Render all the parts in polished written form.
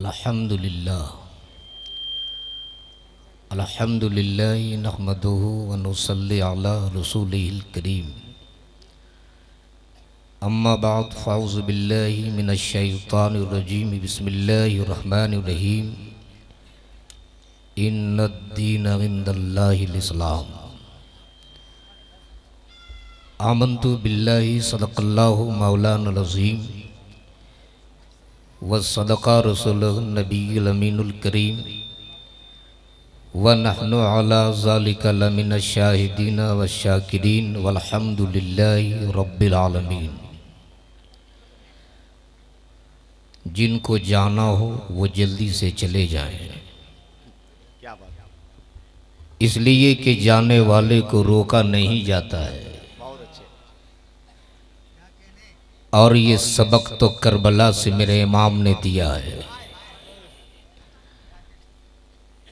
अल्हम्दुलिल्लाह अल्हम्दुलिल्लाह नहमदुहु व नुसल्ली अला रसूलिहिल करीम। अम्मा बाद फ़ाऊज़ु बिल्लाहि मिनश शैतानिर रजीम। बिस्मिल्लाहिर रहमानिर रहीम। इन्नद-दीन इंदल्लाहिल इस्लाम। आमन्तु बिल्लाहि सदक़ल्लाहु मौलाना अज़ीम व सदक़ा रसूलुहुन नबिय्युल अमीनुल करीम व नहनु अला ज़ालिका लमिनश शाहिदीन व शाकिरीन वल्हम्दुलिल्लाहि रब्बिल आलमीन। जिनको जाना हो वो जल्दी से चले जाएं, इसलिए कि जाने वाले को रोका नहीं जाता है। और ये सबक तो करबला से मेरे इमाम ने दिया है।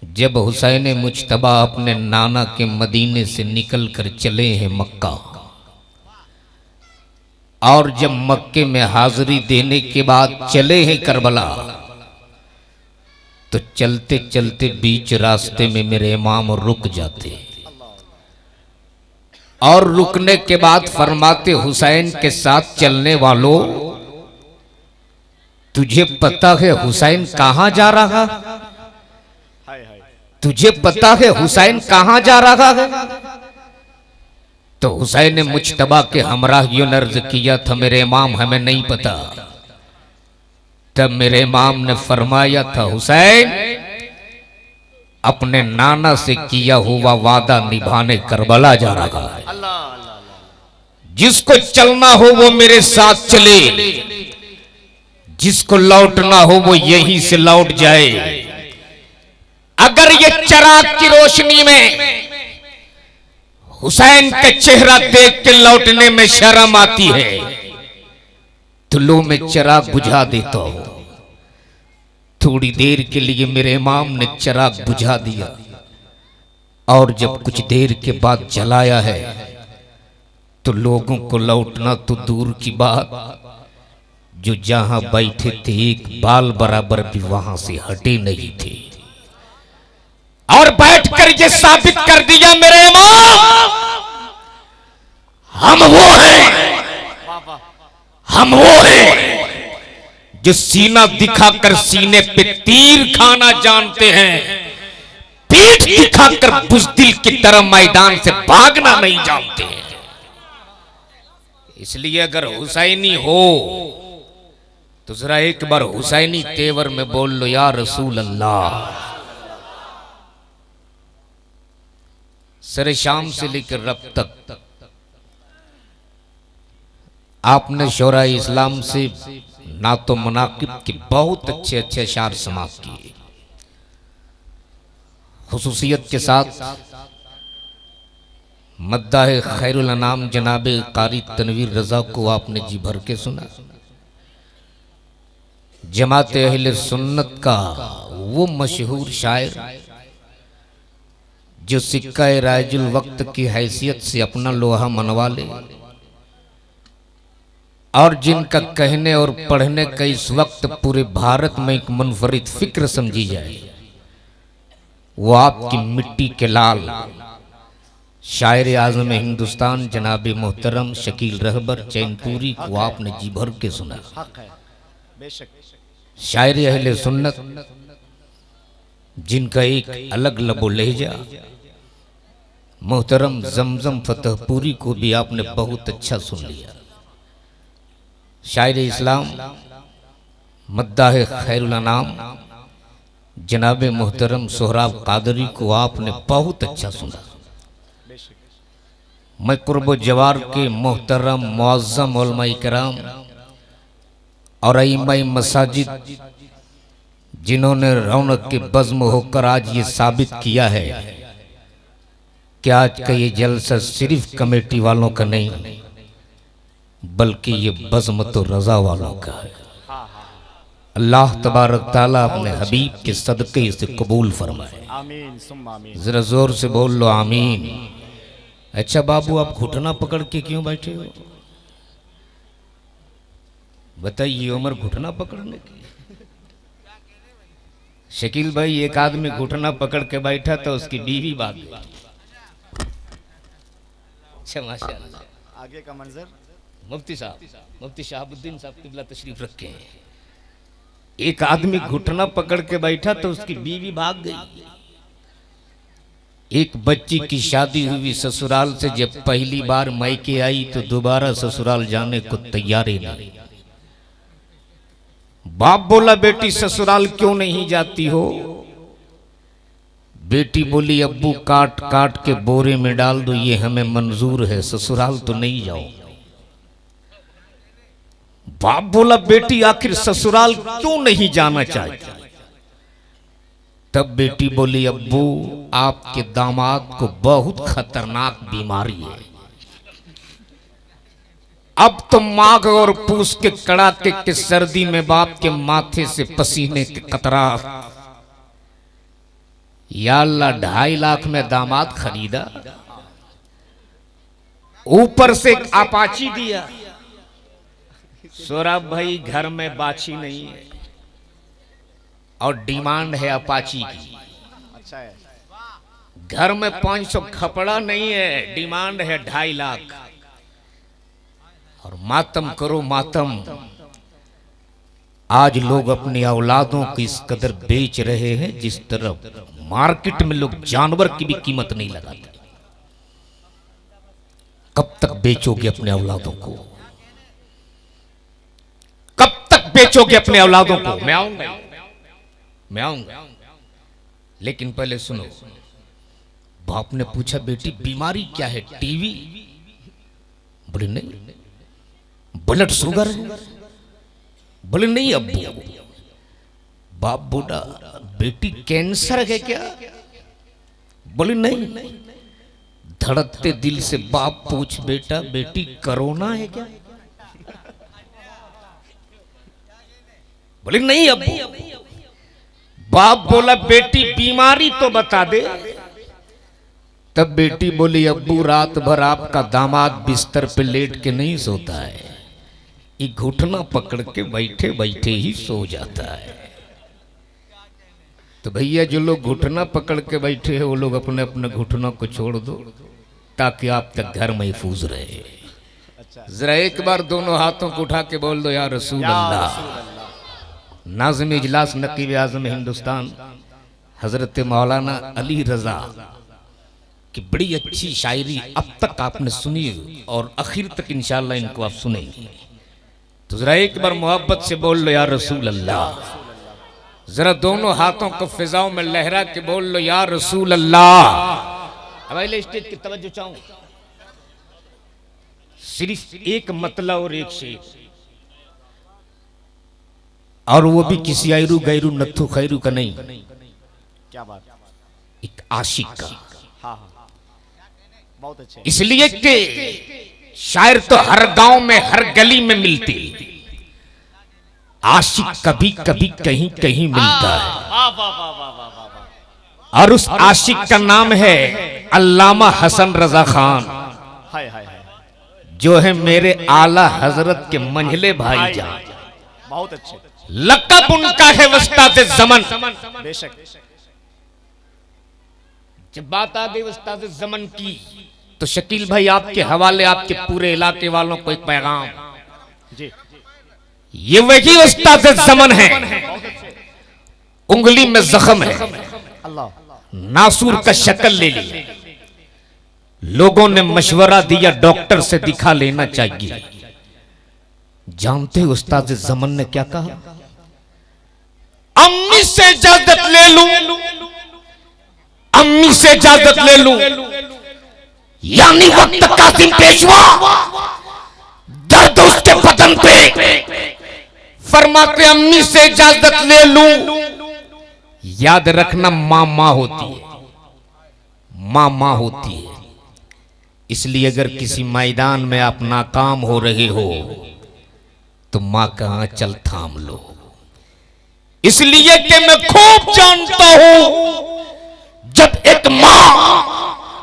जब हुसैन मुज्तबा अपने नाना के मदीने से निकल कर चले हैं मक्का, और जब मक्के में हाजिरी देने के बाद चले हैं करबला, तो चलते चलते बीच रास्ते में मेरे इमाम रुक जाते हैं और रुकने के बाद फरमाते, हुसैन के साथ चलने वालों, तुझे पता है हुसैन कहां जा रहा है? तुझे पता है हुसैन कहां जा रहा है? तो हुसैन मुज्तबा के हमराहियों ने अर्ज किया था, मेरे इमाम हमें नहीं पता। तब मेरे इमाम ने फरमाया था, हुसैन अपने नाना से किया हुआ वादा निभाने करबला जा रहा है। जिसको चलना हो वो मेरे साथ चले, जिसको लौटना हो वो यहीं से लौट जाए। अगर ये चिराग की रोशनी में हुसैन का चेहरा देख के लौटने में शर्म आती है, तो लो मैं चिराग बुझा देता हूं। थोड़ी देर के लिए मेरे इमाम ने चिराग बुझा दिया, और जब कुछ देर के बाद जलाया है तो लोगों को लौटना तो दूर की बात, जो जहां बैठे थे एक बाल बराबर भी वहां से हटे नहीं थे। और बैठकर ये साबित कर दिया मेरे इमाम, हम वो हैं जो सीना दिखाकर सीने पे तीर खाना जानते हैं, पीठ दिखाकर बुज़दिल की तरह मैदान से भागना नहीं जानते हैं। इसलिए अगर हुसैनी हो तो जरा एक बार हुसैनी तेवर में बोल लो, या रसूल अल्लाह। सरे शाम से लेकर रब तक आपने शोरा इस्लाम से नातो मुनाकिब के बहुत अच्छे अच्छे अशार समाप्त किए। खुसूसियत के साथ मद्दाह खैरुल अनाम जनाब कारी तनवीर रजा को आपने जी भर के सुना। जमात अहले सुन्नत का वो मशहूर शायर जो सिक्का राजुल वक्त की हैसियत से अपना लोहा मनवा ले, और जिनका कहने और पढ़ने का इस वक्त पूरे भारत में एक मुनफरिद फिक्र समझी जाए, वो आपकी मिट्टी के लाल शायर आज़म हिंदुस्तान जनाब मोहतरम शकील रहबर चैनपुरी को आपने जी भर के सुना। शायर अहले सुन्नत जिनका एक अलग लबो लहजा, मोहतरम जमजम फतेहपुरी को भी आपने बहुत अच्छा सुन लिया। शायर इस्लाम मद्दाह खैरुल अनाम जनाब मोहतरम सोहराब कादरी को आपने बहुत अच्छा सुना। मैं कुर्ब जवार के मोहतरम मुअज़्ज़म उलमा इकराम और इमाम मसाजिद जिन्होंने रौनक के बज़्म होकर आज ये साबित किया है कि आज का ये जलसा सिर्फ कमेटी वालों का नहीं, बल्कि ये बज़्म तो रजा वालों का है। अल्लाह तबारक ताला अपने हबीब के सदक़े से कबूल फरमाए। जरा जोर से बोल लो आमीन। अच्छा बाबू, आप घुटना पकड़ के क्यों बैठे हो? बताइए, उम्र घुटना पकड़ने की? शकील भाई, एक आदमी घुटना पकड़ के बैठा तो उसकी बीवी भाग गई। माशाअल्लाह। आगे का मंजर मुफ्ती साहब, मुफ्ती शहाबुद्दीन साहब किबला तशरीफ रखे हैं। एक आदमी घुटना पकड़ के बैठा तो उसकी बीवी भाग गई। एक बच्ची की शादी हुई ससुराल से, जब पहली बार मायके आई तो दोबारा ससुराल जाने को तैयार ही नहीं। बाप बोला, बेटी ससुराल क्यों नहीं जाती हो? बेटी बोली, अब्बू काट काट के बोरे में डाल दो, ये हमें मंजूर है, ससुराल तो नहीं जाओ। बाप बोला, बेटी आखिर ससुराल क्यों नहीं जाना चाहती? तब बेटी बोली, अब्बू आपके दामाद को बहुत खतरनाक बीमारी है। अब तो माघ और पूस के कड़ाके के सर्दी में बाप के माथे से पसीने के कतरा। या अल्लाह, 2.5 लाख में दामाद खरीदा, ऊपर से एक अपाची दिया। सोराब भाई, घर में बाछी नहीं है और डिमांड है अपाची की। अच्छा है। घर में 500 खपड़ा नहीं है, डिमांड है 2.5 लाख। और मातम करो मातम, आज लोग अपनी औलादों को इस कदर बेच रहे हैं जिस तरह मार्केट में लोग जानवर की भी कीमत नहीं लगाते। कब तक बेचोगे अपने औलादों को? कब तक बेचोगे अपने औलादों को? मैं आऊंगा, लेकिन पहले सुनो। बाप ने पूछा, बेटी बीमारी क्या है? टीवी? बोले नहीं। ब्लड शुगर है? बोले नहीं अब्बू। बाप बोला, बेटी कैंसर है क्या? बोले नहीं। धड़कते दिल से बाप पूछ, बेटा बेटी कोरोना है क्या? बोले नहीं अब्बू। बाप बोला, बेटी बीमारी तो बता दे। तब बेटी बोली, अब्बू रात भर आपका दामाद बिस्तर पे लेट के नहीं सोता है, ये घुटना पकड़ के बैठे बैठे ही सो जाता है। तो भैया, जो लोग घुटना पकड़ के बैठे हैं वो लोग अपने अपने घुटनों को छोड़ दो ताकि आप तक घर महफूज रहे। जरा एक बार दोनों हाथों को उठा के बोल दो, या रसूल अल्लाह। नाज़िम इजलास नकीब आज़म हिंदुस्तान हजरत मौलाना अली रजा की बड़ी अच्छी शायरी अब तक आपने सुनी और आखिर तक इंशाअल्लाह इनको आप सुनेंगे। तो जरा एक बार मोहब्बत से बोल लो, या रसूल अल्लाह। जरा दोनों हाथों को फिजाओं में लहरा के बोल लो, या रसूल अल्लाह। अब अगले स्टेज की तवज्जो चाहूं, सिर्फ एक मतला और एक शेर, और वो भी किसी आयरू गैरू नत्थु खैरू का नहीं। क्या बात? एक आशिक का। हाँ, बहुत अच्छे। इसलिए कि शायर तो हर गांव में हर गली में मिलते, आशिक कभी कभी कहीं कहीं मिलता है। और उस आशिक का नाम है अल्लामा हसन रजा खान, जो है मेरे आला हजरत के मंझले भाईजान। बहुत अच्छे। लक़ब उनका है उस्ताद ज़मन। बेशक। जब बात आ गई उस्ताद ज़मन की, तो शकील भाई आपके हवाले आपके पूरे इलाके वालों को एक पैगाम जी। ये वही उस्ताद ज़मन है, उंगली में जख्म है, अल्लाह। नासूर का शक्ल ले लिया, लोगों ने मशवरा दिया डॉक्टर से दिखा लेना चाहिए। जानते हो उस्ताद ज़मन ने क्या कहा? अम्मी से इजाजत ले लूं, अम्मी से इजाजत ले लूं, यानी वक्त कासिम पेशवा दर्द उसके बदन पे, फरमाते अम्मी से इजाजत ले लूं। याद रखना मां मां होती है, मां मां होती है। इसलिए अगर किसी मैदान में आप नाकाम हो रहे हो तो मां का आंचल थाम लो। इसलिए कि मैं खूब जानता हूं, जब एक मां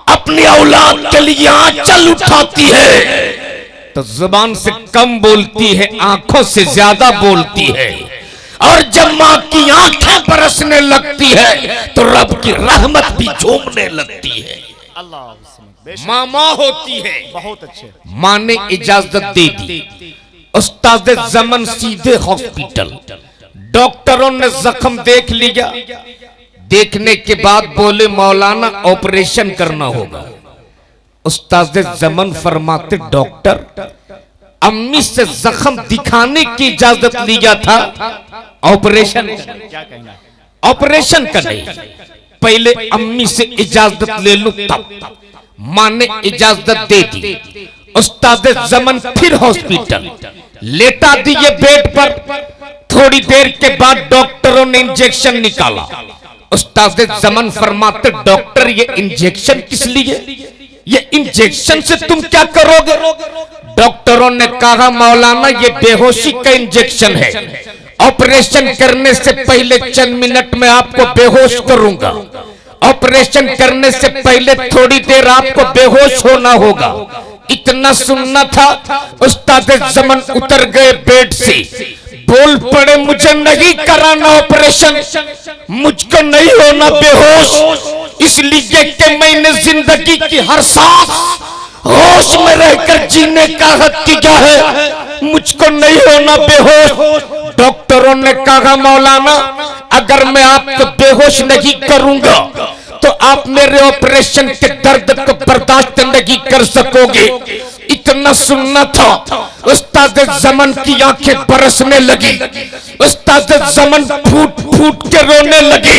अपनी औलाद के लिए आंचल उठाती है तो जुबान से कम बोलती है, आंखों से ज्यादा बोलती है। और जब माँ की आंखें बरसने लगती है तो रब की रहमत भी झूमने लगती है। अल्लाह बेशक माँ माँ होती है। बहुत अच्छे। माँ ने इजाजत दे दी, उस्ताद जमन सीधे हॉस्पिटल। डॉक्टरों ने जख्म देख लिया, देखने के बाद बोले मौलाना ऑपरेशन करना होगा। उस्ताद जमन फरमाते डॉक्टर अम्मी से जख्म दिखाने की इजाजत लिया था, ऑपरेशन क्या कहना? ऑपरेशन का नहीं, पहले अम्मी से इजाजत ले लूं तब। मां ने इजाजत दे दी। उस्ताद जमन फिर हॉस्पिटल लेटा दिए बेड पर। थोड़ी देर के बाद डॉक्टरों ने इंजेक्शन निकाला। उस्ताद जमन फरमाते डॉक्टर ये इंजेक्शन किस लिए, ये इंजेक्शन से तुम क्या करोगे? डॉक्टरों ने कहा मौलाना ये बेहोशी का इंजेक्शन है, ऑपरेशन करने से पहले चंद मिनट में आपको बेहोश करूंगा। ऑपरेशन करने से पहले थोड़ी देर आपको बेहोश होना होगा। इतना सुनना था, उस्ताद जमन उतर गए बेड से, बोल पड़े मुझे नहीं कराना ऑपरेशन, मुझको नहीं होना बेहोश, इसलिए कि मैंने जिंदगी की हर सांस होश में रहकर जीने का हक किया है, मुझको नहीं होना बेहोश। डॉक्टरों ने कहा मौलाना अगर मैं आपको बेहोश नहीं करूंगा तो आप मेरे ऑपरेशन के दर्द को बर्दाश्त नहीं कर सकोगे। इतना सुनना था, उस्ताद जमन की आंखें बरसने लगी। उस्ताद जमन फूट फूट के रोने लगे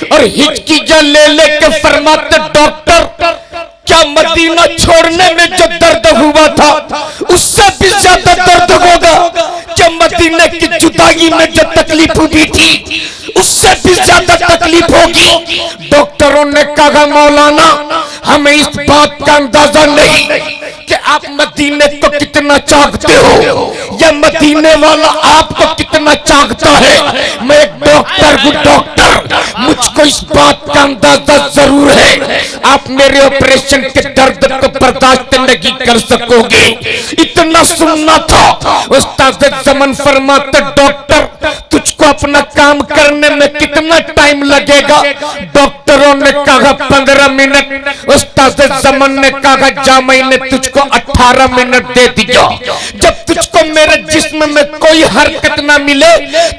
और हिचकियां ले लेके फरमाते डॉक्टर क्या मदीना छोड़ने में जो दर्द हुआ था उससे भी ज्यादा दर्द होगा? क्या मदीने की जुदाई में जो तकलीफ हुई थी उससे भी ज्यादा तकलीफ होगी? डॉक्टरों ने कहा मौलाना हमें इस बात का अंदाजा नहीं कि आप मदीने को कितना चाहते हो या मदीने वाला आपको कितना चाहता है। मैं एक डॉक्टर हूँ डॉक्टर, मुझको इस बात का अंदाजा जरूर है आप मेरे ऑपरेशन के दर्द को बर्दाश्त नहीं कर सकोगे। इतना सुनना था, उस्ताद जमन फरमाते डॉक्टर तुझको अपना काम करने में कितना टाइम लगेगा? डॉक्टरों ने कहा 15 मिनट। उस्ताद जमन ने कहा जा मैंने तुझको 18 मिनट दे दिया, जब तुझको मेरे जिस्म में कोई हरकत ना मिले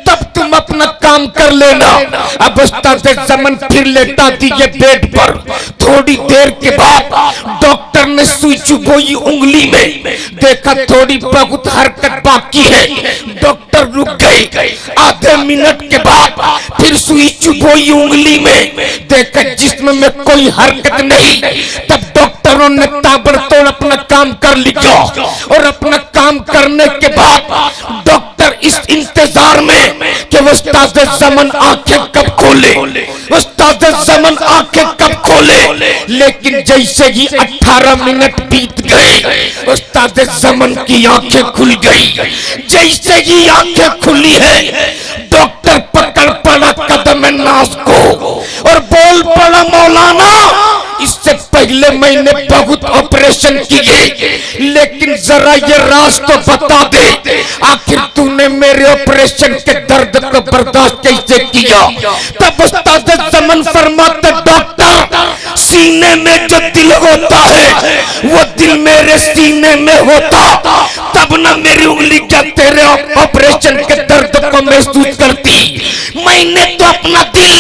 तब तुम अपना काम कर लेना। अब उस्ताद जमन फिर लेटा दिए बेड पर। थोड़ी देर के बाद डॉक्टर ने सुई चुभोई उंगली में, देखा थोड़ी बहुत हरकत बाकी है, डॉक्टर रुक गए। आधे मिनट के बाद फिर सुई चुभोई उंगली में, देखा जिस्म में कोई हरकत नहीं। तब डॉक्टरों ने ताबड़तोड़ अपना काम कर लिया और अपना काम करने के बाद डॉक्टर इस इंतजार में कि उस्ताद जमन आंखें कब खोले, उस्ताद जमन आंखें कब खोले। लेकिन जैसे ही 18 मिनट बीत गए उस्ताद जमन की आंखें खुल गई। जैसे ही आंखें खुली है डॉक्टर पकड़ पड़ा कदम नाज को और बोल पड़ा मौलाना इससे पहले मैंने बहुत ऑपरेशन किए, लेकिन जरा ये राज तो बता दे आखिर तूने मेरे ऑपरेशन के दर्द को बर्दाश्त कैसे किया? तब उस्ताद जमन फरमाते डॉक्टर सीने में जो दिल होता है वो दिल मेरे सीने में होता, तब ना मेरी उंगली क्या तेरे ऑपरेशन के दर्द को महसूस करती। मैंने तो अपना दिल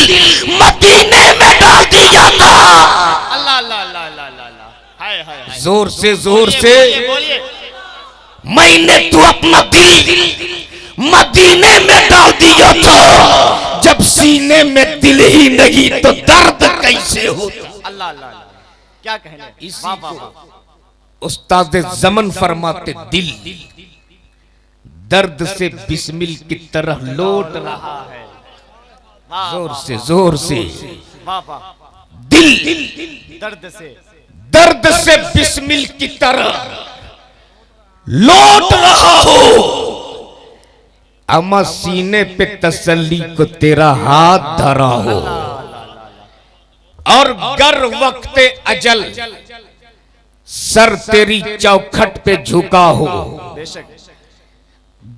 मदीने में डाल दिया था। अल्लाह अल्लाह अल्लाह अल्लाह अल्लाह, हाय हाय हाय, जोर से बोलिए। मैंने तो अपना दिल मदीने में डाल दिया था, जब सीने में दिल ही नहीं तो दर्द कैसे होता? अल्लाह अल्लाह, क्या कहने। वाह वाह वाह। उस्ताद जमन फरमाते दिल दर्द से बिस्मिल की तरह लौट रहा है। जोर से वाह वाह। दिल दर्द से बिस्मिल की तरह लौट रहा हो। अमा सीने पे तसल्ली को तेरा हाथ धरा हो और गर वक्ते अजल सर तेरी चौखट पे झुका हो। बेशक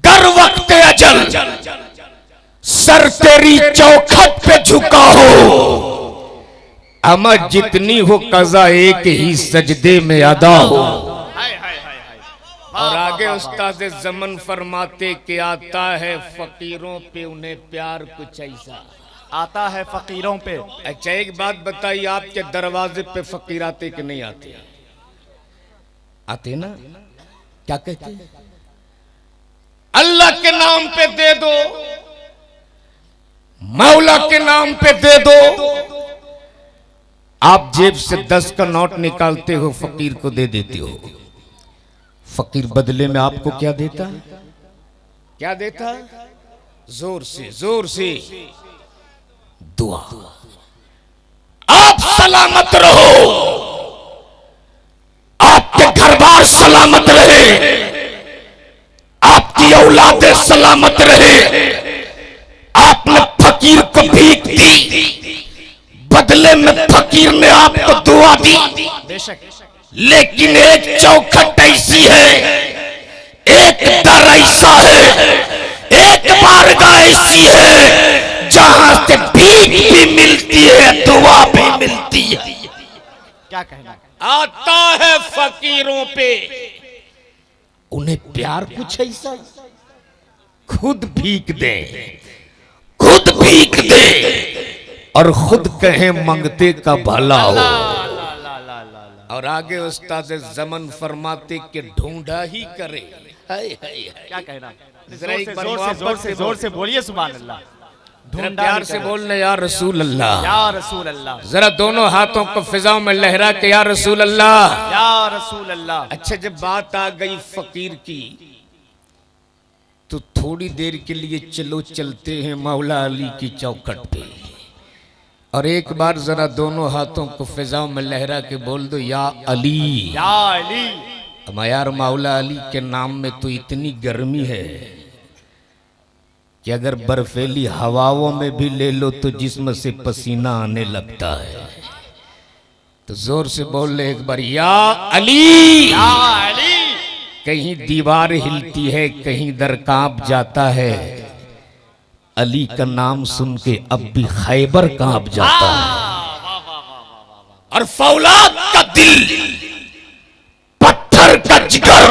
गर वक्ते अजल सर तेरी चौखट पे झुका हो, अमर जितनी हो कज़ा एक ही सजदे में अदा हो। और आगे उस्ताद ज़मन फरमाते कि आता है फकीरों पे उन्हें प्यार कुछ ऐसा, आता है फकीरों पे। अच्छा एक बात बताइए, आपके दरवाजे पे फकीर आते कि नहीं आते? आते ना? क्या कहते हैं? अल्लाह के नाम पे दे दो, मौला के नाम पे दे दो। आप जेब से 10 का नोट निकालते हो, फकीर को दे देते हो। फकीर बदले में आपको क्या देता? क्या देता? जोर से दुआ। आप सलामत रहो, आपके घर बार सलामत रहे, आपकी औलादे सलामत रहे। आपने फकीर को भीख दी, बदले में फकीर ने आपको दुआ दी। बेशक, लेकिन एक चौखट ऐसी है, एक दर ऐसा है, एक बारगाह ऐसी है जहां से भीख भी मिलती है, दुआ भी मिलती है। क्या कहना? आता है फकीरों पे उन्हें प्यार कुछ ऐसा, खुद भीख दे, खुद भीख दे और खुद कहे मंगते का भला हो। और आगे उस्ताद ज़मन फरमाते कि ढूंढा ही करे। क्या कहना? जरा एक बार जोर से बोलिए सुभान अल्लाह। ढूंढा प्यार से बोलने या रसूल अल्लाह, या रसूल अल्लाह। जरा दोनों हाथों को फिजाओं में लहरा के या रसूल अल्लाह, या रसूल अल्लाह। अच्छा जब बात आ गई फकीर की तो थोड़ी देर के लिए चलो चलते हैं मौला अली की चौखट पे, और एक बार जरा दोनों हाथों को फिजाओं में लहरा के बोल दो या अली, या अली। यार मौला अली के नाम में तो इतनी गर्मी है कि अगर बर्फीली हवाओं में भी ले लो तो जिस्म से पसीना आने लगता है। तो जोर से बोल ले एक बार या अली, या अली। कहीं दीवार हिलती है, कहीं दर कांप जाता है, अली का नाम सुन के अब भी खैबर कांप जाता है। और फौलाद का दिल, पत्थर का जिगर,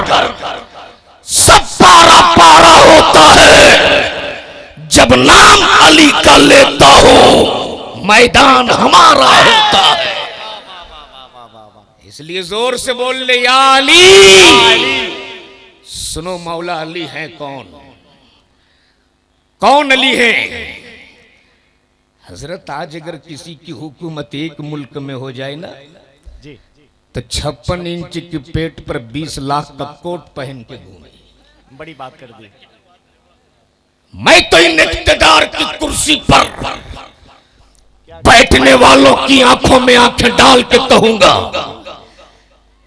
सब पारा पारा होता है जब नाम अली का लेता हो, मैदान हमारा होता है। इसलिए जोर से बोल ले या अली। सुनो मौला अली है कौन? कौन अली है? हजरत आज अगर किसी की हुकूमत एक मुल्क में हो जाए ना जी, तो 56 इंच की पेट पर 20 लाख का कोट पहन के घूमे। बड़ी बात कर दी। मैं तो इन इक़्तिदार की कुर्सी पर बैठने वालों की आंखों में आंखें डाल के कहूंगा,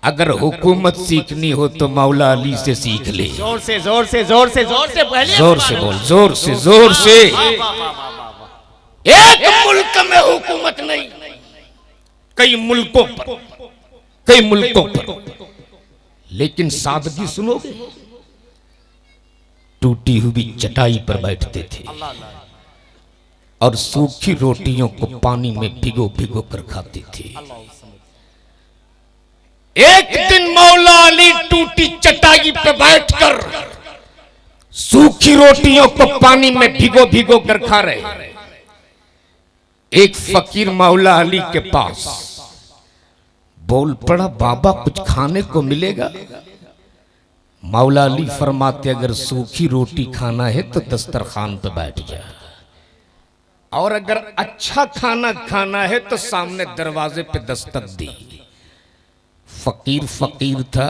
अगर हुकूमत सीखनी हो तो मौला अली से सीख ले। जोर से जोर से जोर से जोर से पहले जोर से बोल, जोर से जोर से। एक मुल्क में हुकूमत नहीं, कई मुल्कों पर, कई मुल्कों पर, लेकिन सादगी सुनोगे, टूटी हुई चटाई पर बैठते थे और सूखी रोटियों को पानी में भिगो भिगो कर खाते थे। एक दिन मौला अली टूटी चटाई पर बैठकर सूखी रोटियों को पानी में भिगो भिगो कर खा रहे। एक फकीर मौला अली के पास बोल पड़ा, बाबा कुछ खाने को मिलेगा? मौला अली फरमाते, अगर सूखी रोटी खाना है तो दस्तरखान पे बैठ जा, और अगर अच्छा खाना खाना है तो सामने दरवाजे पे दस्तक दी। फकीर फकीर था,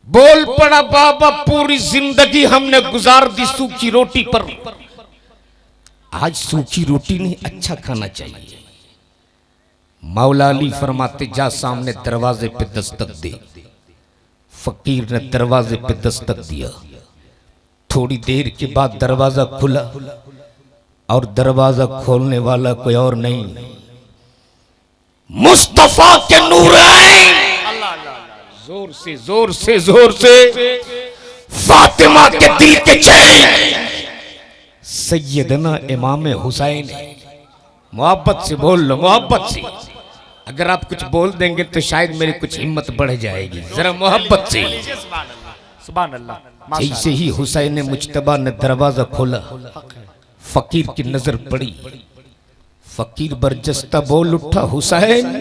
बोल पड़ा, बाबा पूरी जिंदगी हमने गुजार दी सूखी रोटी पर, आज सूखी रोटी नहीं अच्छा खाना चाहिए। मौला अली फरमाते, जा सामने दरवाजे पे दस्तक दे। फकीर ने दरवाजे पे दस्तक दिया। थोड़ी देर के बाद दरवाजा खुला और दरवाजा खोलने वाला कोई और नहीं, मुस्तफा के नूरैन। जोर से जोर से जोर से, फातिमा के दिल के चैन, सैयदना इमाम हुसैन है। मोहब्बत से बोल लो, मोहब्बत से। अगर आप कुछ बोल देंगे तो शायद मेरी कुछ हिम्मत बढ़ जाएगी। जरा मोहब्बत से। सुभान अल्लाह। जैसे ही हुसैन मुज्तबा ने दरवाजा खोला, फकीर की नजर पड़ी। फकीर बरजस्ता बोल उठा, हुसैन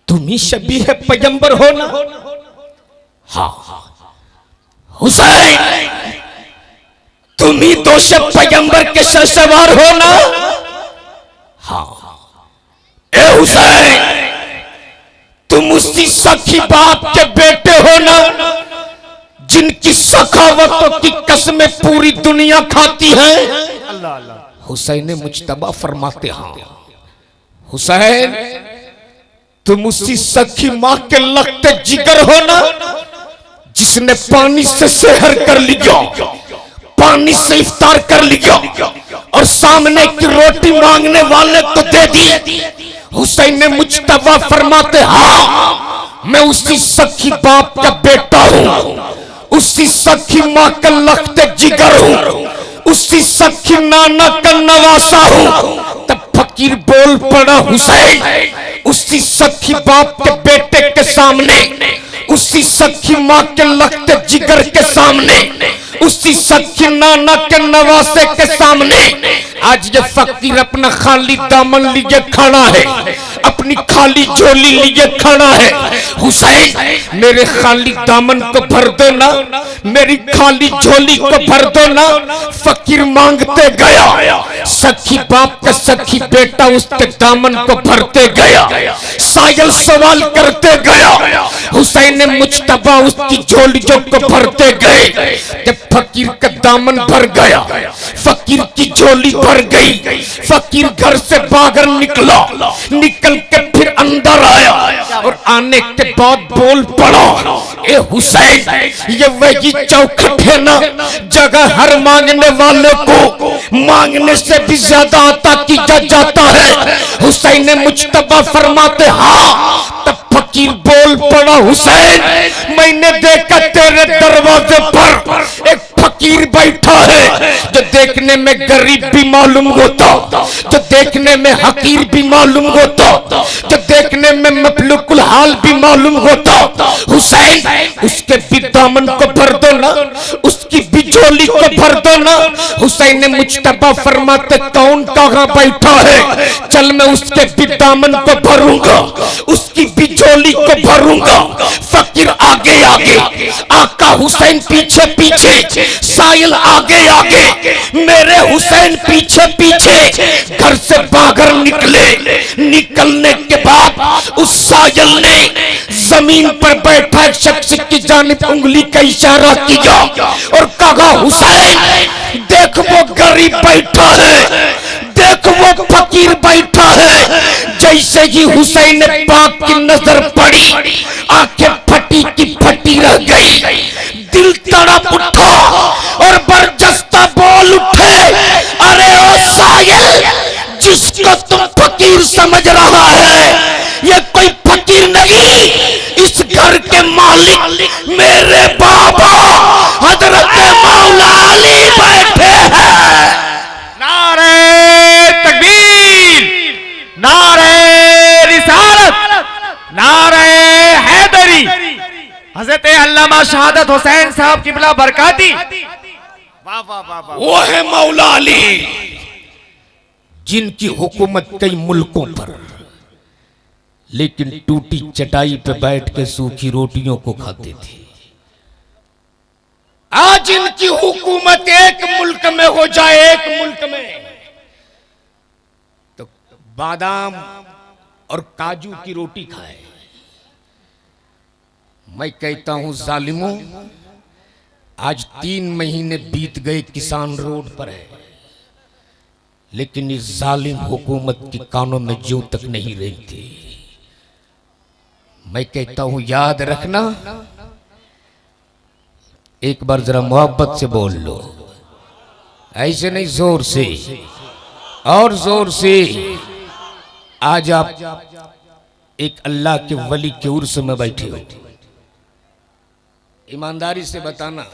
तुम ही शबीह पैगंबर हो ना? हाँ। हुसैन तुम ही दोष पैगंबर के सर सवार हो ना? हाँ। ए हुसैन तुम उसी सखी बाप के बेटे हो ना जिनकी सखावतों की कसमें पूरी दुनिया खाती है? अल्लाह अल्लाह। हुसैन मुज्तबा फरमाते, हाँ। हुसैन तुम उसी सखी माँ के लगते जिगर हो ना जिसने पानी से सेहर कर लिया, पानी से इफ्तार कर लिया और सामने की रोटी मांगने वाले को दे दी। हुसैन मुज्तबा फरमाते, हाँ मैं उसी सखी बाप का बेटा हूँ, उसी सखी माँ का लखते जिगर हूँ, उसी सखी नाना का नवासा हूँ। तब फकीर बोल पड़ा, हुसैन उसी सखी बाप के बेटे के सामने, उसी सखी माँ के लगते जिगर के सामने, उसी सखी नाना के नवासे के सामने आज ये फकीर अपना खाली दामन लिए खड़ा है, अपनी खाली झोली लिए खड़ा है। हुसैन मेरे खाली दामन को भर दो ना, मेरी खाली झोली को भर दो ना। फकीर मांगते गया, सखी बाप का सखी बेटा उसके दामन को भरते गया, सायल सवाल करते गया। हुसैन मुज्तबा उसकी झोलियों को भरते गए। जब फकीर का दामन भर गया, फकीर की झोली भर गई, फकीर घर से बाहर निकला, निकल के फिर अंदर आया और आने के बाद बोल पड़ा, ए हुसैन ये वही चौखट है ना जगह हर मांगने वाले को मांगने से भी ज्यादा अता किया जाता है। हुसैन मुज्तबा फरमाते, हाँ। तब फकीर बोल पड़ा, हुसैन मैंने देखा तेरे दरवाजे पर एक फकीर बैठा है जो देखने में गरीब भी मालूम होता, जो देखने में हकीर भी मालूम होता, जो देखने में मफलूकुल हाल भी मालूम होता। हुसैन उसके भी दामन को भर दो ना, उसकी भी झोली को भर दो ना। हुसैन मुज्तबा फरमाते, कौन कहाँ बैठा है, चल मैं उसके भी दामन को भरूंगा, उसकी भी झोली को भरूंगा। फकीर आगे आगे, आका हुसैन पीछे पीछे, साइल आगे आगे, मेरे हुसैन पीछे पीछे घर से बाहर निकले। निकलने के बाद उस साइल ने जमीन पर बैठा एक शख्स की जानिब उंगली का इशारा किया और कहा, हुसैन देख वो गरीब बैठा है, देख वो फकीर बैठा है। जैसे ही हुसैन पाक की नजर पड़ी, आंखें फटी की फटी रह गई, दिल तड़प उठा और बरजस्ता बोल उठे, अरे ओ साहिल जिसको तुम फकीर समझ रहा है ये कोई फकीर नहीं, इस घर के मालिक मेरे बाबा हजरत मौला अली बैठे हैं। नारे तकबीर, नारे रिसालत, नारे हैदरी। हजरत अल्लामा शहादत हुसैन साहब किबला बरकाती। वाह वाह वाह वाह। वो है मौला अली जिनकी हुकूमत कई मुल्कों पर, लेकिन टूटी चटाई पे बैठ के सूखी रोटियों को खाते थे। आज इनकी हुकूमत एक मुल्क में हो जाए, एक मुल्क में, तो बादाम और काजू की रोटी खाए। मैं कहता हूं जालिमों, आज 3 महीने बीत गए, किसान रोड पर है, लेकिन इस जालिम हुकूमत की कानों में ज्यों तक नहीं रेंगती। मैं कहता हूं याद रखना, एक बार जरा मोहब्बत से बोल लो, ऐसे नहीं, जोर से और जोर से। आज आप एक अल्लाह के वली के उर्स में बैठे हो। ईमानदारी से बताना,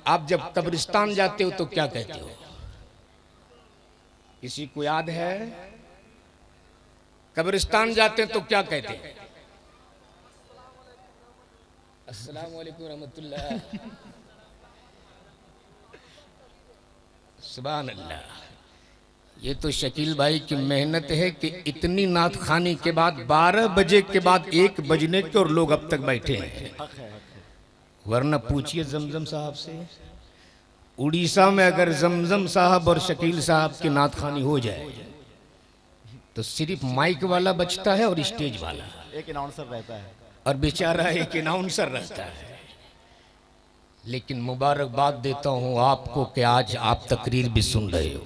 आप जब कब्रिस्तान जाते हो तो क्या कहते हो? किसी को याद है? कब्रिस्तान जाते हैं तो क्या कहते हैं? अस्सलाम वालेकुम रहमतुल्लाह। सुभान अल्लाह। ये तो शकील भाई की मेहनत है कि इतनी नात खानी के बाद 12 बजे के बाद 1 बजने के और लोग अब तक बैठे हैं। वरना पूछिए जमजम साहब से, उड़ीसा में अगर जमजम साहब और शकील साहब की नात खानी हो जाए तो सिर्फ माइक वाला बचता है और स्टेज वाला, एक अनाउंसर रहता है और बेचारा एक अनाउंसर रहता है। लेकिन मुबारकबाद देता हूं आपको कि आज आप तकरीर भी सुन रहे हो,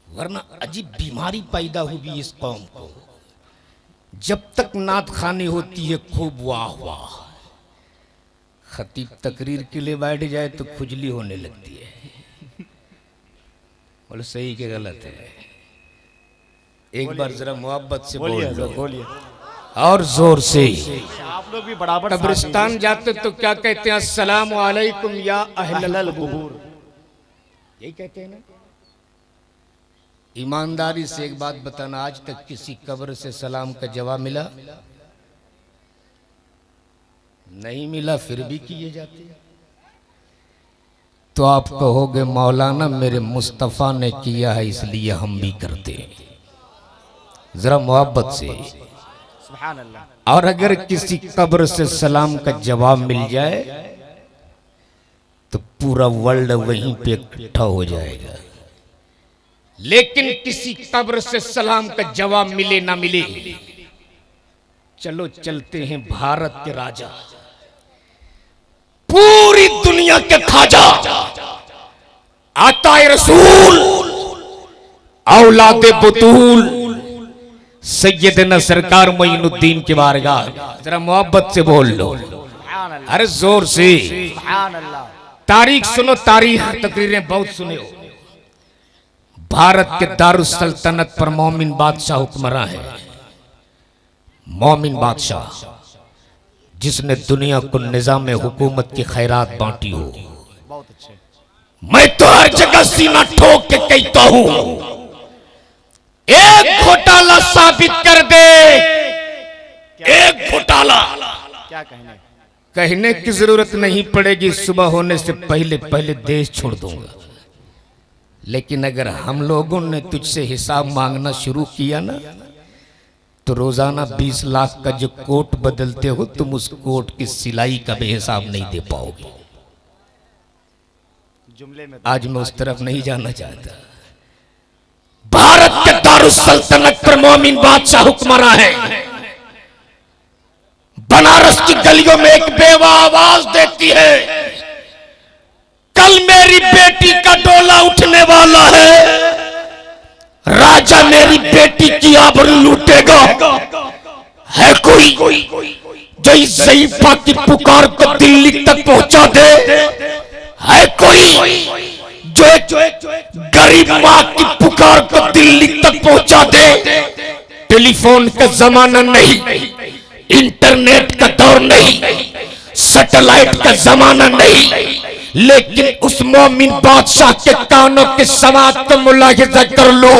वरना अजीब बीमारी पैदा हुई इस कौम को। जब तक नात खानी होती है खूब वाह वाह, खतीब तकरीर के लिए बैठ जाए तो खुजली होने लगती है। बोले सही के गलत है? एक बार जरा मोहब्बत से बोलिए और जोर से। आप लोग भी बराबर कब्रिस्तान जाते तो क्या कहते हैं? अस्सलामु अलैकुम या अहलल कुबूर, यही कहते हैं ना। ईमानदारी से एक बात बताना, आज तक किसी कब्र से सलाम का जवाब मिला? नहीं मिला, फिर भी किए जाते हैं। तो आप कहोगे मौलाना मेरे मुस्तफ़ा ने किया है इसलिए हम भी करते हैं। जरा मोहब्बत से। सुभान अल्लाह। और अगर किसी कब्र से सलाम का जवाब मिल जाए तो पूरा वर्ल्ड वहीं पे इकट्ठा हो जाएगा। लेकिन किसी कब्र से सलाम का जवाब मिले ना मिले, चलो चलते हैं भारत के राजा, पूरी दुनिया के खाजा, आताए रसूल, औलादे बुतूल, सैयदना सरकार मोइनुद्दीन की बारगाह। जरा मोहब्बत से बोल लो, अरे जोर से। सुभान अल्लाह। तारीख सुनो, तारीख तकरीरें बहुत सुने हो। भारत के दारुस सल्तनत पर मोमिन बादशाह हुक्मरान है। मोमिन बादशाह जिसने दुनिया को निजाम हुकूमत की खैरात बांटी हो। बहुत अच्छे। मैं तो हर जगह सीना ठोक के कहता हूं, एक घोटाला साबित कर दे, एक घोटाला। क्या कहने की जरूरत नहीं पड़ेगी, सुबह होने से पहले पहले देश छोड़ दूंगा। लेकिन अगर हम लोगों ने तुझसे हिसाब मांगना शुरू किया ना, तो रोजाना 20 लाख का जो कोट बदलते हो तुम, उस कोट की सिलाई का भी हिसाब नहीं दे पाओगे। जुमले में आज मैं उस तरफ नहीं जाना चाहता। भारत के दारुस सल्तनत पर मोमिन बादशाह हुक्मरान है। बनारस की गलियों में एक बेवा आवाज देती है, कल मेरी बेटी का डोला उठने वाला है, राजा मेरी बेटी की आबरू लूटेगा। है कोई जो इस ज़ईफ़ा की पुकार को दिल्ली तक पहुंचा दे? है कोई जो गरीब मां की पुकार को दिल्ली तक पहुंचा दे? टेलीफोन का जमाना नहीं, इंटरनेट का दौर नहीं, सैटेलाइट का जमाना नहीं, लेकिन उस मोमिन बादशाह के कानों के समाज को मुलाहिजा कर लो।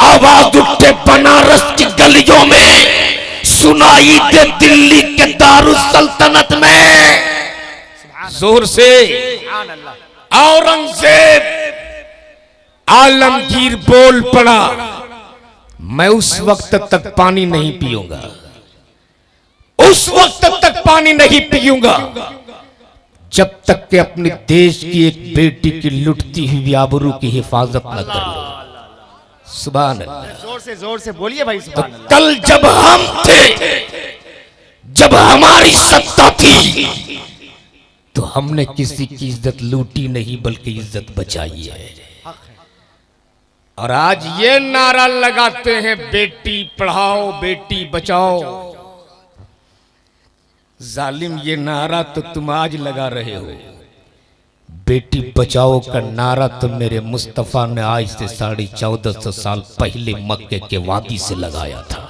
आवाज उठे बनारस की गलियों में, सुनाई दे दिल्ली के दारुस सल्तनत में। जोर से। औरंगजेब आलमगीर बोल पड़ा, मैं उस वक्त तक पानी नहीं पीऊंगा, उस वक्त तक पानी नहीं पीऊंगा जब तक कि अपने देश की एक बेटी की लुटती हुई आबरू की हिफाजत न कर लो। सुभान अल्लाह। जोर से बोलिए भाई। तो कल जब हम थे, जब हमारी सत्ता थी, तो हमने किसी की इज्जत लूटी नहीं बल्कि इज्जत बचाई है। और आज ये नारा लगाते हैं बेटी पढ़ाओ बेटी बचाओ। जालिम, ये नारा तो तुम आज लगा रहे हो। बेटी बचाओ का नारा तो मेरे मुस्तफा ने आज से 1450 साल पहले मक्के के वादी से लगाया था।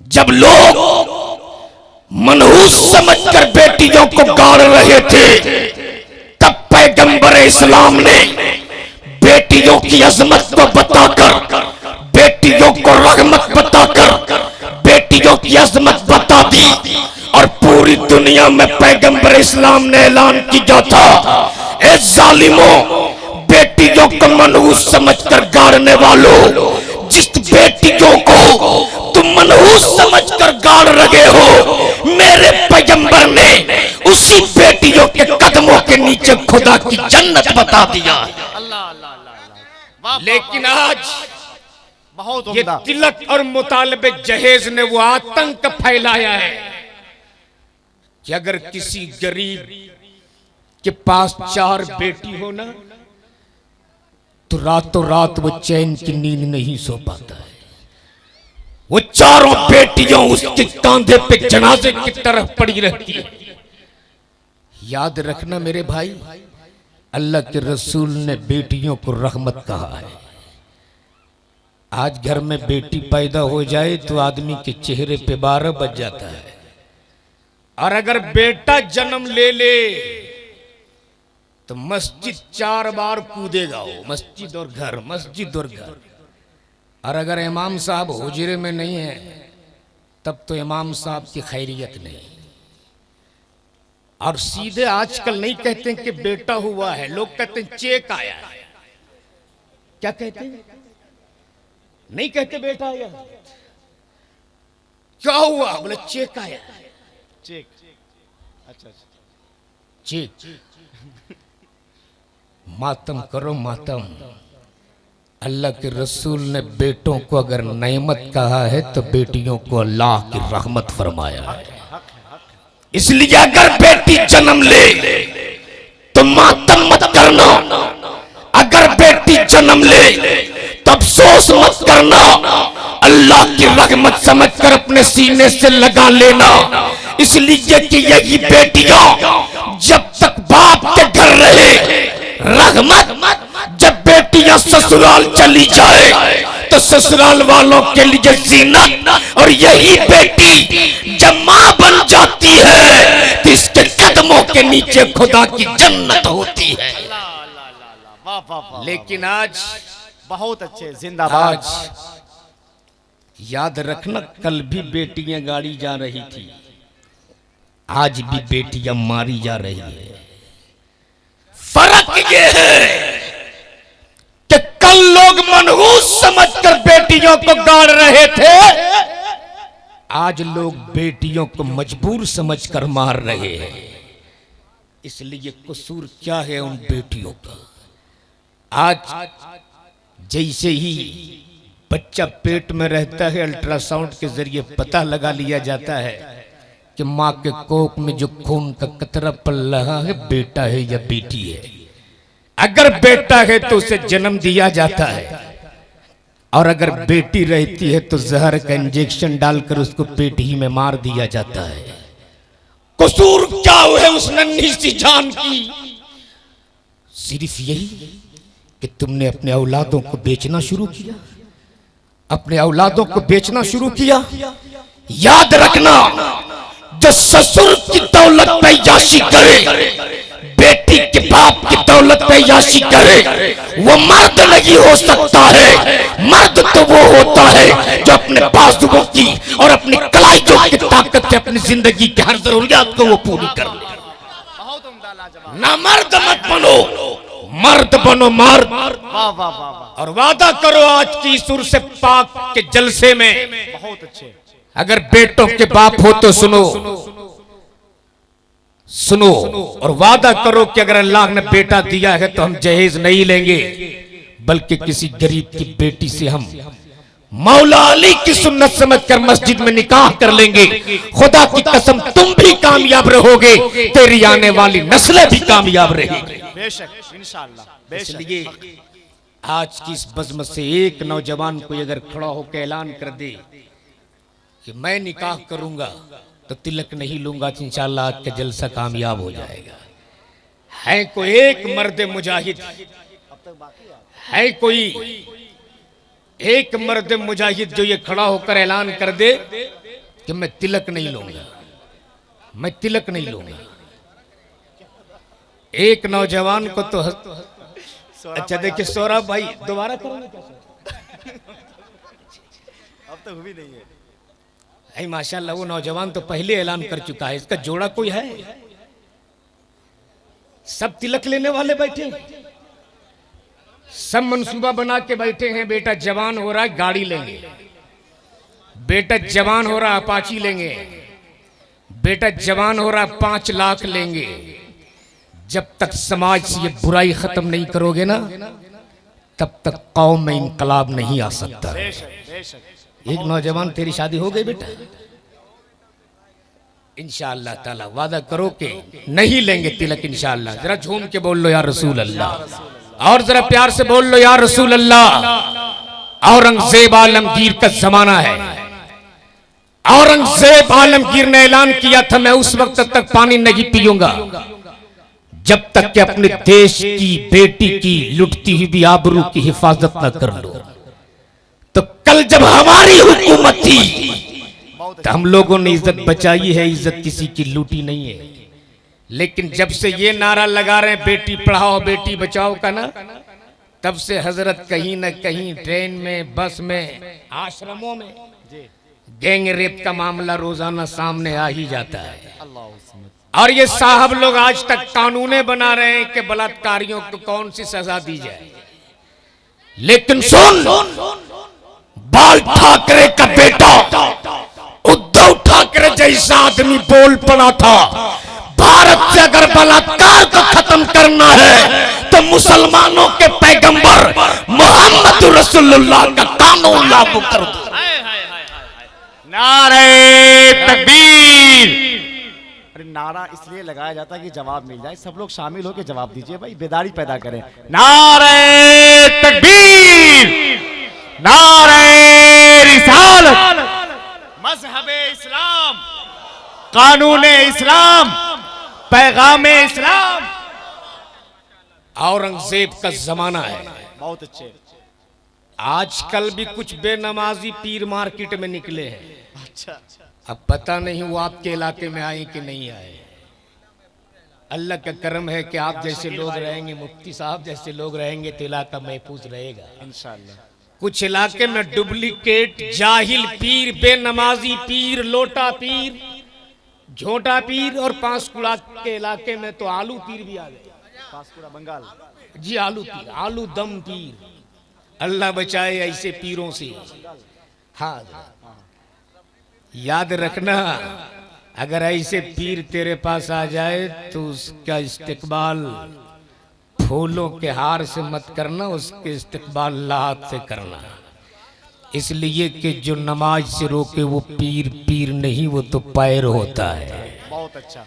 जब लोग मनहूस समझकर बेटियों को गाड़ रहे थे, तब पैगंबर इस्लाम ने बेटियों की अजमत को बताकर, बेटियों को रहमत बताकर बेटियों की अजमत बता दी और पूरी दुनिया में पैगंबर इस्लाम ने ऐलान किया था, ए जालिमों, बेटियों को मनहूस समझकर गाड़ने वालों, जिस बेटियों को तुम मनहूस समझकर गाड़ रहे हो, मेरे पैगंबर ने उसी बेटियों के कदमों के नीचे खुदा की जन्नत बता दिया। अल्लाह अल्लाह अल्लाह। लेकिन आज बहुत ये उम्दा। तिलक और मुतालबे जहेज ने वो आतंक फैलाया है कि अगर किसी गरीब के पास 4 बेटी हो ना, तो रातों रात वो चैन की नींद नहीं सो पाता है। वो चारों बेटियों उसके कांधे पे जनाजे की तरफ पड़ी रहती है। याद रखना मेरे भाई, अल्लाह के रसूल ने बेटियों को रहमत कहा है। आज घर में बेटी पैदा हो जाए तो आदमी के चेहरे पे 12 बज जाता है, और अगर बेटा जन्म ले ले तो मस्जिद 4 बार कूदेगा वो, मस्जिद और घर, मस्जिद और घर। और अगर इमाम साहब हुजरे में नहीं है तब तो इमाम साहब की खैरियत नहीं। और सीधे आजकल नहीं कहते हैं कि बेटा हुआ है, लोग कहते हैं चेक आया है। क्या कहते हैं? नहीं कहते बेटा आया। क्या हुआ? बोले चेक आया। चेक। अच्छा अच्छा। चेक। मातम करो मातम। अल्लाह के रसूल ने बेटों को अगर नेमत कहा है तो बेटियों को अल्लाह की रहमत फरमाया है। इसलिए अगर बेटी जन्म ले तो मातम मत करना, अगर बेटी जन्म ले तब अफसोस मत करना, अल्लाह की रहमत समझकर अपने सीने से लगा लेना। इसलिए कि यही बेटियां जब तक बाप के घर रहे रहमत, जब बेटियां ससुराल चली जाए तो ससुराल वालों के लिए जीनत, और यही बेटी जब मां बन जाती है तो इसके कदमों के नीचे खुदा की जन्नत होती है। लेकिन आज बहुत अच्छे, जिंदाबाद। आज याद रखना, कल भी बेटियां गाड़ी जा रही थी, आज भी बेटियां मारी जा रही है। फर्क ये है कि कल लोग मनहूस समझकर बेटियों को गाड़ रहे थे, आज लोग बेटियों को मजबूर समझकर मार रहे हैं। इसलिए कसूर क्या है उन बेटियों का? आज जैसे ही बच्चा पेट में रहता है, अल्ट्रासाउंड के जरिए पता लगा लिया जाता है कि माँ के कोख में जो खून का कतरा पल रहा है बेटा है या बेटी है। अगर बेटा है तो उसे जन्म दिया जाता है, और अगर बेटी रहती है तो जहर का इंजेक्शन डालकर उसको पेट ही में मार दिया जाता है। कसूर क्या है उस नन्ही सी जान की? सिर्फ यही कि तुमने अपने औलादों को बेचना शुरू किया, अपने औलादों को बेचना शुरू किया। याद रखना, जो ससुर की दौलत पे याशी करे, बेटी के बाप की दौलत पे याशी करे, वो मर्द नहीं हो सकता है। मर्द तो वो होता है जो अपने बाजुओं की और अपनी कलाइयों की ताकत से अपनी जिंदगी की हर जरूरियात को वो पूरी कर ले। ना मर्द मत बनो, मर्द बनो मर्द। वाह वाह वाह। और वादा करो आज की सुर से पाक के जलसे में, बहुत अच्छे। अगर बेटों के बाप हो तो सुनो सुनो, और वादा करो कि अगर अल्लाह ने बेटा दिया है तो हम जहेज नहीं लेंगे, बल्कि किसी गरीब की बेटी से हम मौला अली की सुन्नत समझकर मस्जिद में निकाह कर लेंगे। खुदा की कसम तुम भी कामयाब रहोगे, तेरी आने वाली नस्लें भी कामयाब रहेगी। बेशक इंशाअल्लाह। इसलिए आज की इस बज़्म से एक नौजवान को अगर खड़ा होकर ऐलान कर दे कि मैं निकाह करूंगा तो तिलक नहीं लूंगा, तो इंशाअल्लाह आज का जलसा कामयाब हो जाएगा। है कोई एक मर्द मुजाहिद, है कोई एक मर्द मुजाहिद जो ये खड़ा होकर ऐलान कर दे कि मैं तिलक नहीं लूंगा, मैं तिलक नहीं लूंगा? एक नौजवान को तो अच्छा देखिए सौरभ भाई दोबारा करोगे क्या? अब तो हुई नहीं है। अरे माशाल्लाह वो नौजवान तो पहले ऐलान कर चुका है, इसका जोड़ा कोई है? सब तिलक लेने वाले बैठे, सब मनसूबा बना के बैठे हैं। बेटा जवान हो रहा है गाड़ी लेंगे, बेटा जवान हो रहा अपाची लेंगे, बेटा जवान हो रहा 5 लाख लेंगे। जब तक समाज से ये बुराई खत्म नहीं करोगे ना, तब तक कौम में इनकलाब नहीं आ सकता। एक नौजवान तेरी शादी हो गई बेटा, इंशाअल्लाह ताला वादा करो कि नहीं लेंगे तिलक इंशाअल्लाह। जरा झूम के बोल लो या रसूल अल्लाह, और जरा प्यार से बोल लो या रसूल अल्लाह। औरंगजेब आलमगीर का जमाना है। औरंगजेब आलमगीर ने ऐलान किया था मैं उस वक्त तक पानी नहीं पीऊंगा जब तक कि अपने देश की बेटी की लुटती हुई भी आबरू की हिफाजत न कर लो। तो कल जब हमारी हुकूमत थी तो हम लोगों ने इज्जत बचाई है, इज्जत किसी की लूटी नहीं है। लेकिन जब से ये नारा लगा रहे हैं बेटी पढ़ाओ बेटी बचाओ का ना, तब से हजरत कहीं न कहीं ट्रेन में, बस में, आश्रमों में गैंग रेप का मामला रोजाना सामने आ ही जाता है। और ये साहब लोग आज तक कानूने बना रहे हैं कि बलात्कारियों को कौन सी सजा दी जाए। लेकिन सुन, बाल ठाकरे का बेटा उद्धव ठाकरे जैसा आदमी बोल पड़ा था, भारत से अगर बलात्कार को खत्म करना है तो मुसलमानों के पैगंबर मोहम्मद रसूलुल्लाह का कानून लागू कर दो। नारे तकबीर। अरे नारा इसलिए लगाया जाता है कि जवाब मिल जाए, सब लोग शामिल होकर जवाब दीजिए भाई, बेदारी पैदा करें। नारे तकबीर, नारे रिसालत, मजहबे इस्लाम, कानूने इस्लाम, पैगामे इस्लाम। औरंगजेब का जमाना है। बहुत अच्छे। आजकल भी कुछ बेनमाजी पीर मार्केट में निकले हैं। अच्छा, अब पता नहीं वो आपके इलाके में आए कि नहीं आए। अल्लाह का करम है कि आप जैसे लोग रहेंगे, मुफ्ती साहब जैसे लोग रहेंगे तो इलाका महफूज रहेगा इंशाअल्लाह। कुछ इलाके में डुप्लीकेट जाहिल पीर, बेनमाजी पीर, लोटा पीर, झोटा पीर, और पांचकुड़ा के इलाके में तो आलू पीर भी आ गए। पांचकुड़ा बंगाल जी, आलू पीर, आलू दम पीर। अल्लाह बचाए ऐसे पीरों से। हाँ, याद रखना, अगर ऐसे पीर तेरे पास आ जाए तो उसका इस्तेकबाल फूलों के हार से मत करना, उसके इस्तेकबाल लात से करना। इसलिए कि जो नमाज से रोके वो पीर पीर नहीं, वो तो पैर होता है। बहुत अच्छा।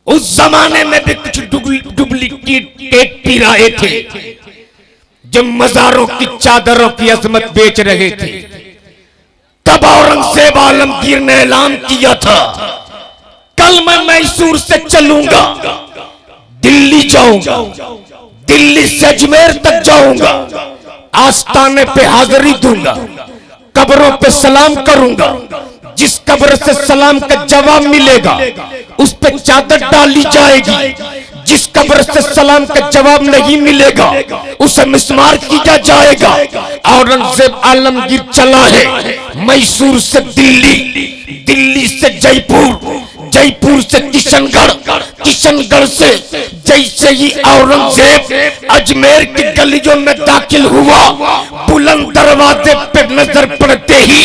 उस जमाने में भी कुछ डुप्लीकेट पीर आए थे जो मजारों की चादरों की अजमत बेच रहे थे। तब औरंगजेब आलमगीर ने ऐलान किया था, कल मैं मैसूर से चलूंगा, दिल्ली जाऊंगा, दिल्ली से अजमेर तक जाऊंगा, आस्ताने पे हाजिरी दूंगा, कब्रों पे सलाम करूंगा, जिस कब्र से सलाम का जवाब मिलेगा उस पे चादर डाली जाएगी, जिस कब्र से सलाम का जवाब नहीं मिलेगा उसे मिस्मार किया जाएगा। औरंगजेब आलमगीर चला है मैसूर से दिल्ली, दिल्ली से जयपुर, जयपुर से किशनगढ़, किशनगढ़ से जैसे ही औरंगजेब अजमेर की गलियों में दाखिल हुआ, बुलंद दरवाजे पे नजर पड़ते ही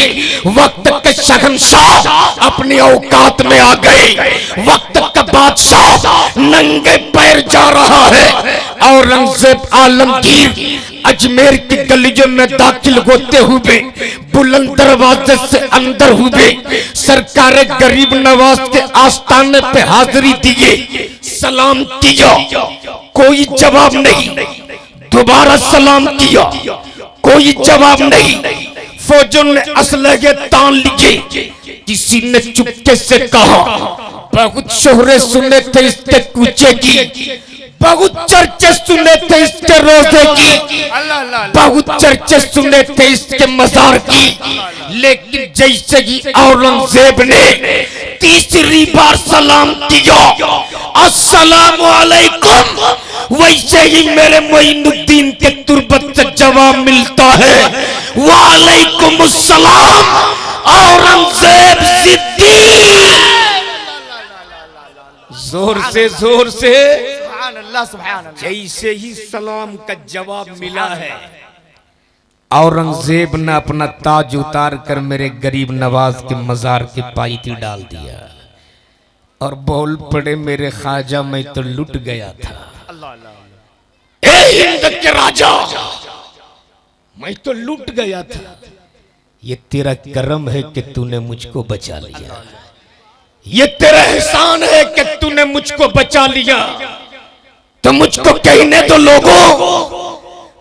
वक्त के शहंशाह अपनी औकात में आ गए। वक्त का बादशाह नंगे पैर जा रहा है। औरंगजेब आलमगीर अजमेर की गलियों में दाखिल होते हुए बुलंद दरवाजे से अंदर हुए, सरकार गरीब नवाज के आस्थाने पे हाजिरी दिए, सलाम किया, कोई जवाब नहीं। दोबारा सलाम किया, कोई जवाब नहीं। फौजों ने असलहे तान लिए। किसी ने चुपके से कहा, बहुत शोहरे सुने थे इसके कूचे की, बहुत चर्चे सुने थे इसके रोजे की, अल्लाह अल्लाह बहुत चर्चे सुने थे इसके मजार की, लेकिन जैसे ही औरंगजेब ने तीसरी बार सलाम किया अस्सलाम वालेकुम, वैसे ही मेरे मोइनुद्दीन के तुरबत से जवाब मिलता है वालेकुम अस्सलाम औरंगजेब सिद्दीक। जोर से सुभान अल्लाह सुभान अल्लाह। जैसे ही सलाम का जवाब मिला है, औरंगजेब ने अपना ताज उतार कर मेरे गरीब नवाज के मजार की पायती डाल दिया और बोल पड़े मेरे ख्वाजा मैं तो लुट गया था। अल्लाह अल्लाह। ए हिंद के राजा, मैं तो लुट गया था, ये तेरा करम है कि तूने मुझको बचा लिया, ये तेरा एहसान है कि तूने मुझको बचा लिया। तो मुझको कहने दो लोगों,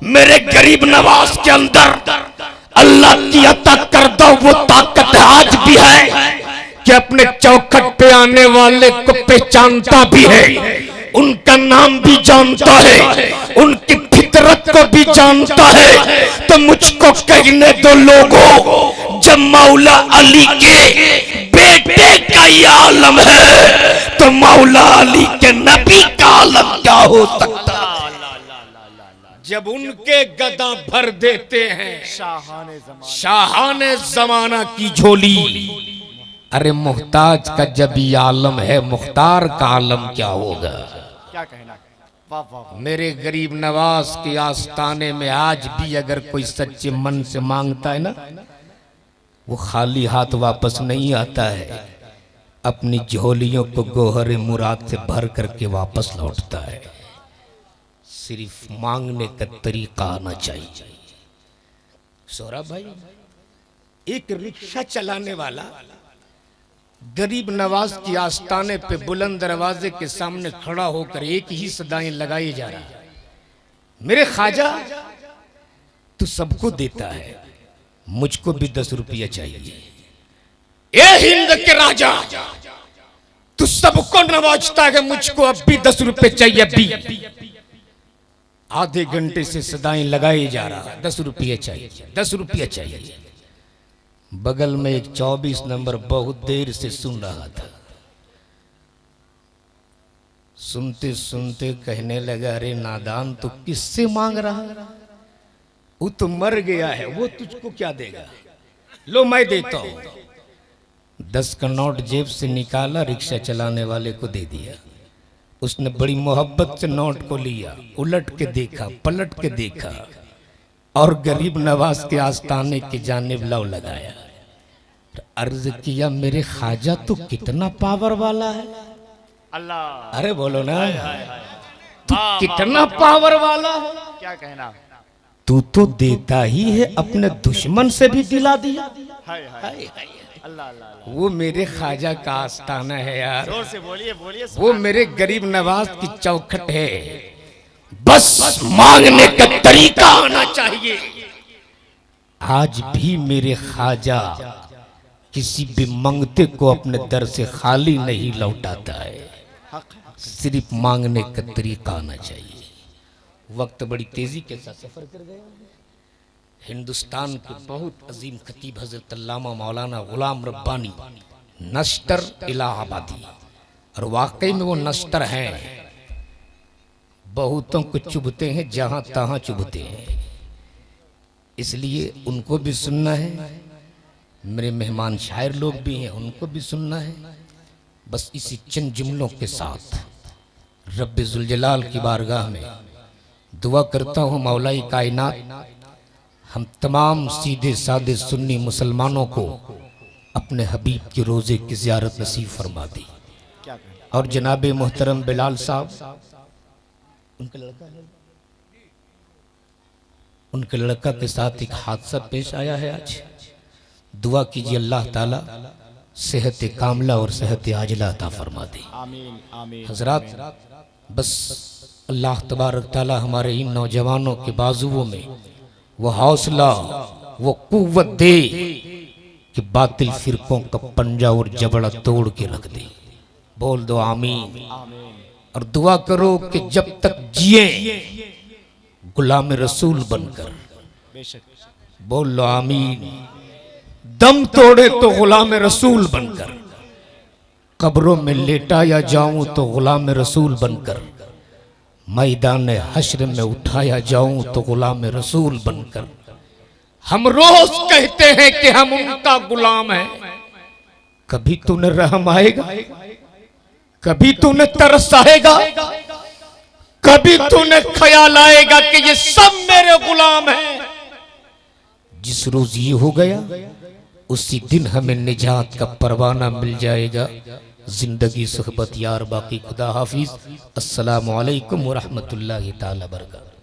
मेरे गरीब नवाज के अंदर अल्लाह की अता करदा वो ताकत आज भी है कि अपने चौखट पे आने वाले को पहचानता भी है, उनका नाम भी जानता है, उनकी फितरत को भी जानता है। तो मुझको कहने दो लोगों, जब मौला अली के बेटे का ये आलम है तो मौला अली के नबी का आलम क्या हो सकता है? जब उनके गदा भर देते हैं शाहाने जमाना की झोली। अरे मुहताज का जब ये आलम है, मुख्तार का आलम क्या होगा? क्या कहना। वाह वाह। मेरे गरीब नवाज के आस्ताने में आज भी अगर कोई सच्चे मन से मांगता है ना, वो खाली हाथ वापस नहीं आता है, अपनी झोलियों को गोहरे मुराद से भर करके वापस लौटता है। सिर्फ मांगने का तरीका आना चाहिए। सौरभ भाई, एक रिक्शा चलाने वाला गरीब नवाज की आस्ताने पे बुलंद दरवाजे के सामने खड़ा होकर एक ही सदाएं लगाई जा रहा है, मेरे ख्वाजा तू सबको देता है, मुझको भी 10 रुपया चाहिए। ए हिंद के राजा, तू सबको नवाजता है, मुझको अब भी 10 रुपए चाहिए। अभी आधे घंटे से सदाएं लगाए जा रहा है, 10 रुपये चाहिए, 10 रुपया चाहिए। बगल में एक 24 नंबर बहुत देर से सुन रहा था, सुनते सुनते कहने लगा, अरे नादान तू किससे मांग रहा है? वो तो मर गया है, वो तुझको क्या देगा? लो मैं देता हूं। 10 का नोट जेब से निकाला, रिक्शा चलाने वाले को दे दिया। उसने बड़ी मोहब्बत से नोट को लिया, उलट के देखा, पलट के देखा और गरीब नवाज के आस्ताने की जानिब लव लगाया। अर्ज किया, मेरे ख्वाजा तो कितना पावर वाला है। अल्लाह। अरे बोलो ना, तू कितना पावर वाला है। क्या कहना। तू तो देता ही है, अपने दुश्मन से भी दिला दिया। हाय हाय। अल्लाह अल्लाह। वो मेरे ख्वाजा का आस्ताना है यार, जोर से बोलिए बोलिए। वो मेरे गरीब नवाज की चौखट है। बस मांगने का तरीका आना चाहिए। आज भी मेरे ख्वाजा किसी भी मंगते को अपने दर से खाली नहीं लौटाता है, सिर्फ मांगने का तरीका आना चाहिए। वक्त बड़ी तेजी के साथ सफर कर गया। हिंदुस्तान के बहुत अजीम खतीब हजरत अल्लामा मौलाना गुलाम रब्बानी नश्तर इलाहाबादी, और वाकई में वो नश्तर हैं, बहुतों को चुभते हैं, जहां तहां चुभते हैं, इसलिए उनको भी सुनना है। मेरे मेहमान शायर लोग भी हैं, उनको भी सुनना है। बस इसी चंद जुमलों के साथ रब्बे जुल जलाल की बारगाह में दुआ करता हूँ, मौलाई कायनात हम तमाम सीधे साधे सुन्नी मुसलमानों को अपने हबीब के रोज़े की ज़ियारत नसीब फरमा दी। और जनाब मोहतरम बिलाल साहब, उनके लड़का के साथ एक हादसा पेश आया है आज। दुआ कीजिए अल्लाह ताला सेहत कामला और सेहत आजला अता फरमा दे। आमीन आमीन। हजरात, बस अल्लाह तबारक ताला हमारे इन नौजवानों के बाजुओं में वो हौसला, वो कुव्वत दे कि बातिल फिरकों का पंजा और जबड़ा तोड़ के रख दे। बोल दो आमीन। और दुआ करो कि जब तक जिए गुलाम रसूल बनकर। बेशक बोलो आमीन। दम तोड़े तो गुलाम रसूल बनकर, कब्रों में लेटाया जाऊं तो गुलाम रसूल बनकर, मैदान हश्र में उठाया जाऊं तो गुलाम रसूल बनकर। हम रोज कहते हैं कि हम उनका गुलाम हैं। कभी तूने रहम आएगा, कभी तूने तरस आएगा, कभी तूने ख्याल आएगा कि ये सब मेरे गुलाम हैं। जिस रोज ये हो गया उसी दिन हमें निजात का परवाना मिल जाएगा। जिंदगी सुहबत यार बाकी। खुदा हाफिज। अस्सलामु अलैकुम व रहमतुल्लाहि ताला बरकातहू।